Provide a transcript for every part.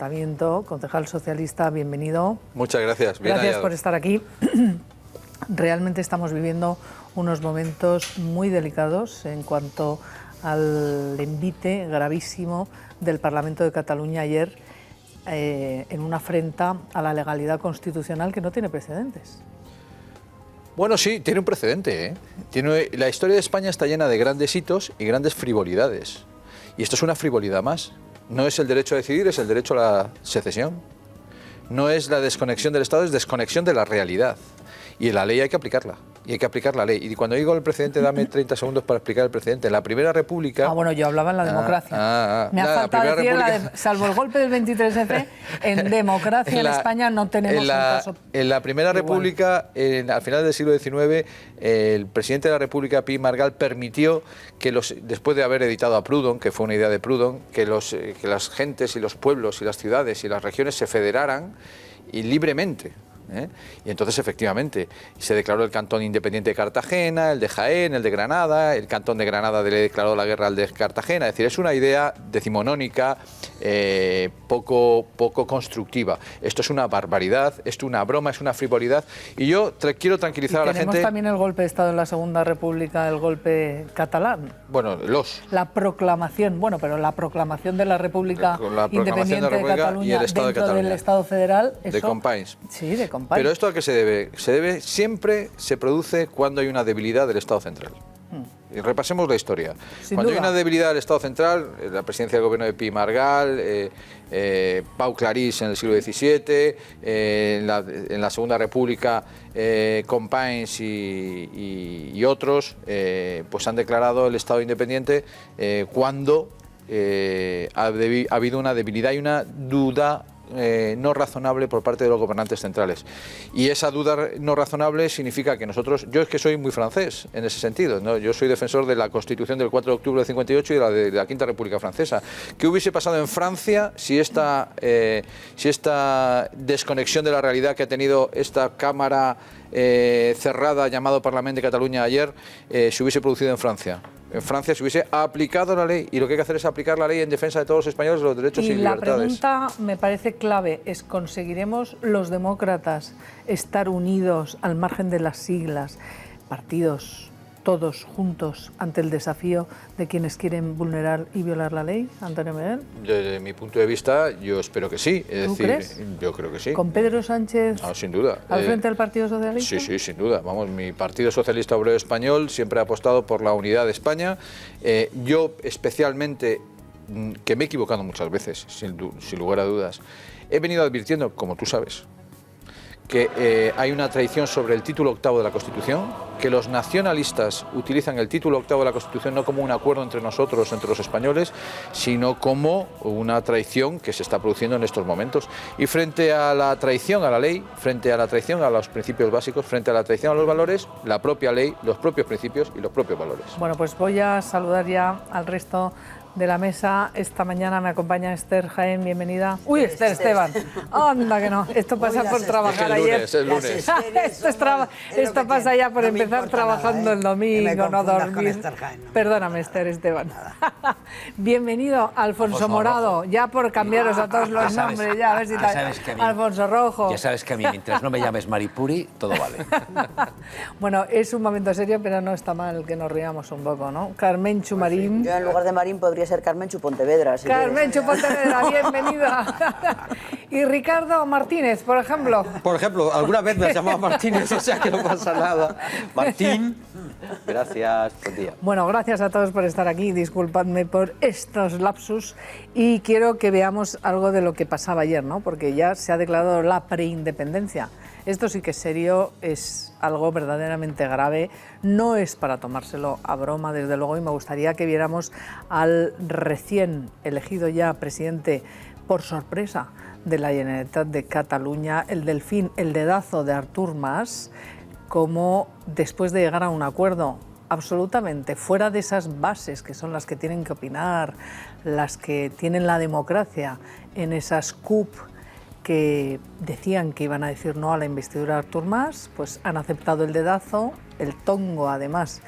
Ayuntamiento, concejal socialista, bienvenido. Muchas gracias. Bien gracias hallado por estar aquí. Realmente estamos viviendo unos momentos muy delicados en cuanto al envite gravísimo del Parlamento de Cataluña ayer en una afrenta a la legalidad constitucional que no tiene precedentes. Bueno, sí, tiene un precedente, ¿eh? La historia de España está llena de grandes hitos y grandes frivolidades. Y esto es una frivolidad más. No es el derecho a decidir, es el derecho a la secesión. No es la desconexión del Estado, es desconexión de la realidad. Y la ley hay que aplicarla. Y hay que aplicar la ley. Y cuando digo el precedente, dame 30 segundos para explicar el precedente. En la Primera República... Bueno, yo hablaba en la democracia. Me ha faltado decir, salvo el golpe del 23F, en democracia en España no tenemos un caso. En la Primera República, al final del siglo XIX, el presidente de la República, Pi y Margall, permitió que después de haber editado a Proudhon, que fue una idea de Proudhon, que las gentes y los pueblos y las ciudades y las regiones se federaran y libremente. Y entonces efectivamente se declaró el cantón independiente de Cartagena, el de Jaén, el de Granada, el cantón de Granada le declaró la guerra al de Cartagena. Es decir, es una idea decimonónica, poco constructiva. Esto es una barbaridad, esto es una broma, es una frivolidad. Y yo quiero tranquilizar a la gente. Tenemos también el golpe de Estado en la Segunda República, el golpe catalán. Bueno, la proclamación, pero la proclamación de la República Independiente de Cataluña y el Estado dentro de Cataluña, del Estado federal. De Companys. Sí, de Companys. Pero ¿esto a qué se debe? Siempre se produce cuando hay una debilidad del Estado central. Y repasemos la historia. Cuando hay una debilidad del Estado central, la presidencia del gobierno de Pi y Margall, Pau Clarís en el siglo XVII, en la Segunda República, Companys y otros, pues han declarado el Estado independiente cuando ha habido una debilidad y una duda no razonable por parte de los gobernantes centrales. Y esa duda no razonable significa que nosotros, yo es que soy muy francés en ese sentido, ¿no? Yo soy defensor de la Constitución del 4 de octubre del 58 y de la Quinta República Francesa. ¿Qué hubiese pasado en Francia si esta desconexión de la realidad que ha tenido esta Cámara cerrada llamado Parlamento de Cataluña ayer se hubiese producido en Francia? En Francia se hubiese aplicado la ley, y lo que hay que hacer es aplicar la ley en defensa de todos los españoles, los derechos y libertades. Y la pregunta me parece clave es: ¿conseguiremos los demócratas estar unidos al margen de las siglas, partidos, todos juntos ante el desafío de quienes quieren vulnerar y violar la ley, Antonio Miguel? Desde mi punto de vista, yo espero que sí. ¿Tú crees? Yo creo que sí. ¿Con Pedro Sánchez sin duda. al frente del Partido Socialista? Sí, sin duda. Vamos, mi Partido Socialista Obrero Español siempre ha apostado por la unidad de España. Yo especialmente, que me he equivocado muchas veces, sin lugar a dudas, he venido advirtiendo, como tú sabes, que hay una traición sobre el título octavo de la Constitución, que los nacionalistas utilizan el título octavo de la Constitución no como un acuerdo entre nosotros, entre los españoles, sino como una traición que se está produciendo en estos momentos. Y frente a la traición a la ley, frente a la traición a los principios básicos, frente a la traición a los valores, la propia ley, los propios principios y los propios valores. Bueno, pues voy a saludar ya al resto de la mesa. Esta mañana me acompaña Esther Jaén, bienvenida. Uy, Esther Esteban. Anda que no, esto pasa por trabajar ayer. Es el lunes. Esto pasa ya por empezar trabajando el domingo, no dormir. Perdóname, Esther Esteban. Bienvenido, Alfonso Morado, ya por cambiaros a todos los nombres, ya a ver si Alfonso Rojo. Ya sabes que a mí, mientras no me llames Maripuri, todo vale. Bueno, es un momento serio, pero no está mal que nos riamos un poco, ¿no? Carmenchu Marín. Yo en lugar de Marín podría ser Carmenchu Pontevedra. Carmenchu Pontevedra, bienvenida. Y Ricardo Martínez, por ejemplo. Por ejemplo, alguna vez me has llamado Martínez, o sea que no pasa nada. Martín, gracias, buen día. Bueno, gracias a todos por estar aquí, disculpadme por estos lapsus, y quiero que veamos algo de lo que pasaba ayer, ¿no? Porque ya se ha declarado la preindependencia. Esto sí que es serio, es algo verdaderamente grave, no es para tomárselo a broma, desde luego, y me gustaría que viéramos al recién elegido ya presidente por sorpresa de la Generalitat de Cataluña, el delfín, el dedazo de Artur Mas, como después de llegar a un acuerdo absolutamente fuera de esas bases que son las que tienen que opinar, las que tienen la democracia en esas CUP que decían que iban a decir no a la investidura de Artur Mas, pues han aceptado el dedazo, el tongo además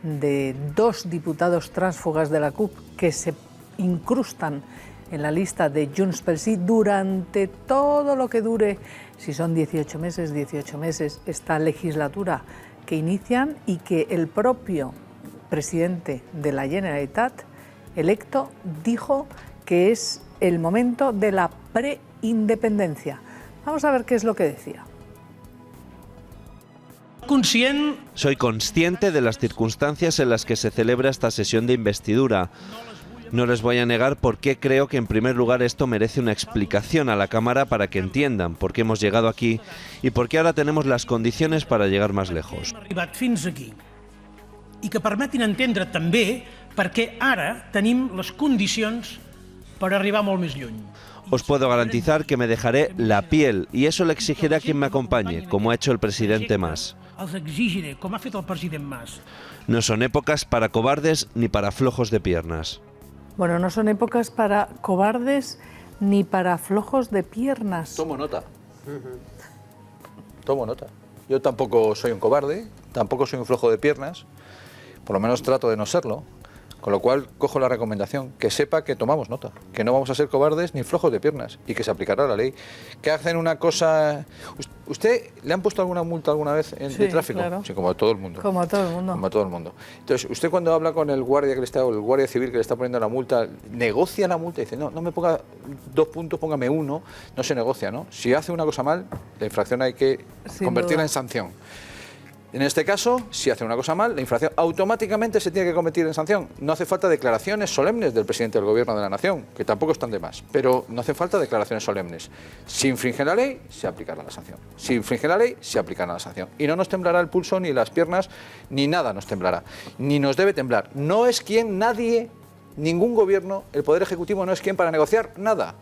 de dos diputados tránsfugas de la CUP que se incrustan en la lista de Junts pel Sí durante todo lo que dure, si son 18 meses, esta legislatura que inician, y que el propio presidente de la Generalitat electo dijo que es el momento de la preindependencia. Vamos a ver qué es lo que decía. Soy consciente de las circunstancias en las que se celebra esta sesión de investidura. No les voy a negar por qué creo que en primer lugar esto merece una explicación a la Cámara para que entiendan por qué hemos llegado aquí y por qué ahora tenemos las condiciones para llegar más lejos. I que permetin entendre també per què ara tenim les condicions per arribar molt més lluny. Os puedo garantizar que me dejaré la piel y eso le exigiré a quien me acompañe, como ha hecho el presidente Mas. Els exigiré, com ha fet el president Mas. No son épocas para cobardes ni para flojos de piernas. Bueno, no son épocas para cobardes ni para flojos de piernas. Tomo nota. Tomo nota. Yo tampoco soy un cobarde, tampoco soy un flojo de piernas, por lo menos trato de no serlo. Con lo cual, cojo la recomendación, que sepa que tomamos nota, que no vamos a ser cobardes ni flojos de piernas y que se aplicará la ley. Que hacen una cosa... ¿Usted le han puesto alguna multa alguna vez de tráfico? Claro. Sí, como a todo el mundo. Como a todo el mundo. Como a todo el mundo. Entonces, usted cuando habla con el guardia que le está, o el guardia civil que le está poniendo la multa, negocia la multa y dice, no me ponga 2 puntos, póngame 1, no se negocia, ¿no? Si hace una cosa mal, la infracción hay que convertirla en sanción. En este caso, si hace una cosa mal, la infracción automáticamente se tiene que convertir en sanción. No hace falta declaraciones solemnes del presidente del Gobierno de la Nación, que tampoco están de más, pero no hace falta declaraciones solemnes. Si infringe la ley, se aplicará la sanción. Si infringe la ley, se aplicará la sanción. Y no nos temblará el pulso, ni las piernas, ni nada nos temblará. Ni nos debe temblar. No es quien nadie, ningún gobierno, el Poder Ejecutivo no es quien para negociar nada.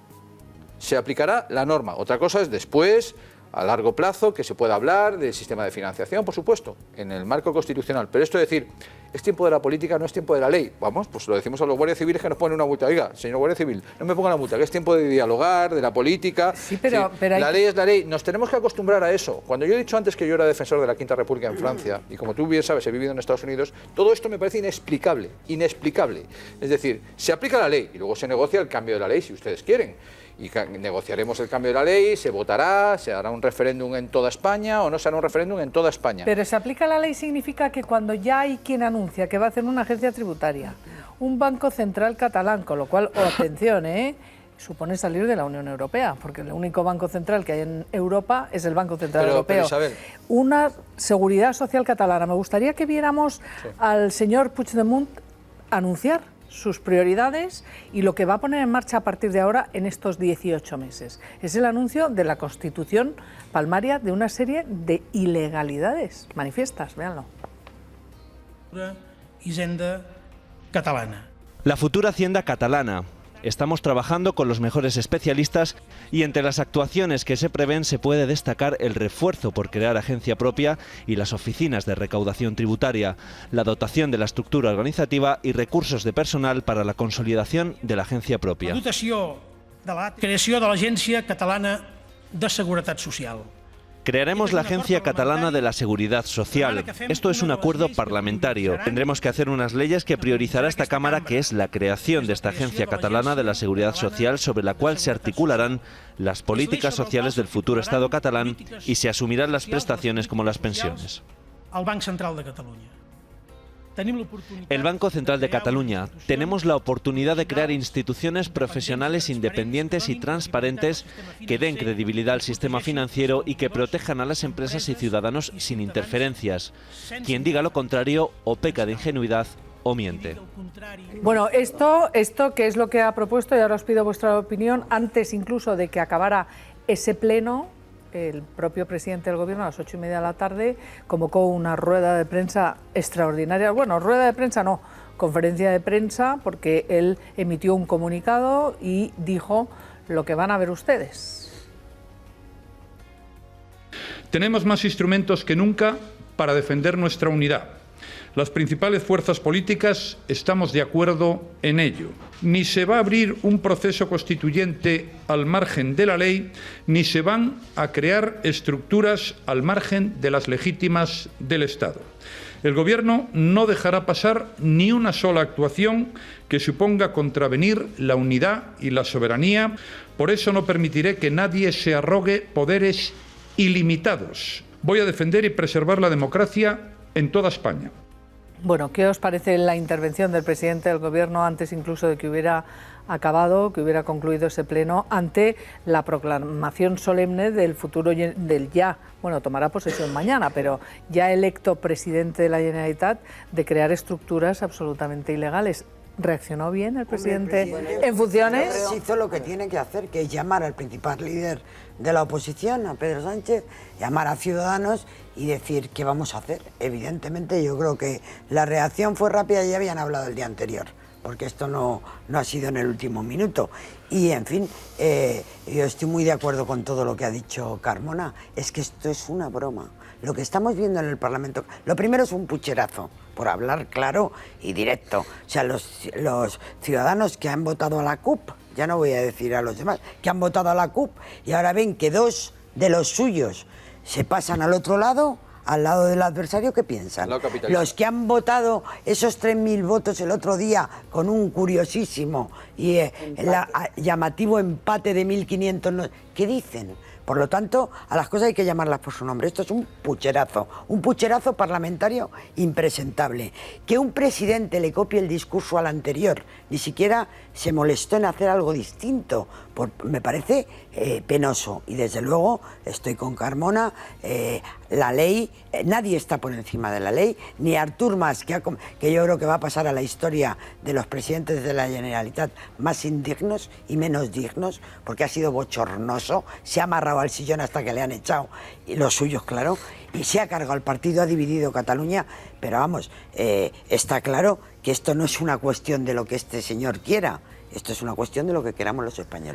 Se aplicará la norma. Otra cosa es después, a largo plazo, que se pueda hablar del sistema de financiación, por supuesto, en el marco constitucional. Pero esto de decir, es tiempo de la política, no es tiempo de la ley. Vamos, pues lo decimos a los guardias civiles que nos ponen una multa. Oiga, señor guardia civil, no me ponga la multa, que es tiempo de dialogar, de la política. Sí, pero la ley es la ley. Nos tenemos que acostumbrar a eso. Cuando yo he dicho antes que yo era defensor de la Quinta República en Francia, y como tú bien sabes, he vivido en Estados Unidos, todo esto me parece inexplicable, inexplicable. Es decir, se aplica la ley y luego se negocia el cambio de la ley si ustedes quieren. Y negociaremos el cambio de la ley, se votará, se hará un referéndum en toda España o no se hará un referéndum en toda España. Pero se aplica la ley significa que cuando ya hay quien anuncia que va a hacer una agencia tributaria, un banco central catalán, con lo cual, atención, supone salir de la Unión Europea, porque el único banco central que hay en Europa es el Banco Central Europeo. Pero Isabel, una seguridad social catalana. Me gustaría que viéramos al señor Puigdemont anunciar sus prioridades y lo que va a poner en marcha a partir de ahora en estos 18 meses. Es el anuncio de la Constitución palmaria de una serie de ilegalidades manifiestas, véanlo. Hisenda catalana. La futura Hacienda catalana. Estamos trabajando con los mejores especialistas y entre las actuaciones que se prevén se puede destacar el refuerzo por crear agencia propia y las oficinas de recaudación tributaria, la dotación de la estructura organizativa y recursos de personal para la consolidación de la agencia propia. La dotació de la creació de l'Agència Catalana de Seguretat Social. Crearemos la Agencia Catalana de la Seguridad Social. Esto es un acuerdo parlamentario. Tendremos que hacer unas leyes que priorizará esta Cámara, que es la creación de esta Agencia Catalana de la Seguridad Social, sobre la cual se articularán las políticas sociales del futuro Estado catalán y se asumirán las prestaciones como las pensiones. El Banc Central de Catalunya. El Banco Central de Cataluña. Tenemos la oportunidad de crear instituciones profesionales independientes y transparentes que den credibilidad al sistema financiero y que protejan a las empresas y ciudadanos sin interferencias. Quien diga lo contrario o peca de ingenuidad o miente. Bueno, esto que es lo que ha propuesto, y ahora os pido vuestra opinión, antes incluso de que acabara ese pleno, el propio presidente del Gobierno a las 8:30 de la tarde convocó una rueda de prensa extraordinaria. Bueno, rueda de prensa no, conferencia de prensa, porque él emitió un comunicado y dijo lo que van a ver ustedes. Tenemos más instrumentos que nunca para defender nuestra unidad. Las principales fuerzas políticas estamos de acuerdo en ello. Ni se va a abrir un proceso constituyente al margen de la ley, ni se van a crear estructuras al margen de las legítimas del Estado. El Gobierno no dejará pasar ni una sola actuación que suponga contravenir la unidad y la soberanía. Por eso no permitiré que nadie se arrogue poderes ilimitados. Voy a defender y preservar la democracia en toda España. Bueno, ¿qué os parece la intervención del presidente del Gobierno antes incluso de que hubiera acabado, que hubiera concluido ese pleno, ante la proclamación solemne del futuro, del ya, bueno, tomará posesión mañana, pero ya electo presidente de la Generalitat, de crear estructuras absolutamente ilegales? ¿Reaccionó bien el presidente en funciones? Hizo lo que tiene que hacer, que es llamar al principal líder de la oposición, a Pedro Sánchez, llamar a Ciudadanos y decir qué vamos a hacer. Evidentemente yo creo que la reacción fue rápida, ya habían hablado el día anterior, porque esto no ha sido en el último minuto. Y, en fin, yo estoy muy de acuerdo con todo lo que ha dicho Carmona. Es que esto es una broma. Lo que estamos viendo en el Parlamento, lo primero es un pucherazo, por hablar claro y directo. O sea, los ciudadanos que han votado a la CUP, ya no voy a decir a los demás, que han votado a la CUP y ahora ven que dos de los suyos se pasan al otro lado, al lado del adversario, ¿qué piensan? Los que han votado esos 3.000 votos el otro día con un curiosísimo y llamativo empate de 1.500, ¿qué dicen? Por lo tanto, a las cosas hay que llamarlas por su nombre. Esto es un pucherazo parlamentario impresentable. Que un presidente le copie el discurso al anterior, ni siquiera se molestó en hacer algo distinto, me parece penoso. Y desde luego estoy con Carmona, la ley, nadie está por encima de la ley, ni Artur Mas, que yo creo que va a pasar a la historia de los presidentes de la Generalitat más indignos y menos dignos, porque ha sido bochornoso, se ha amarrado al sillón hasta que le han echado, y los suyos, claro, y se ha cargado el partido, ha dividido Cataluña, pero vamos, está claro que esto no es una cuestión de lo que este señor quiera, esto es una cuestión de lo que queramos los españoles.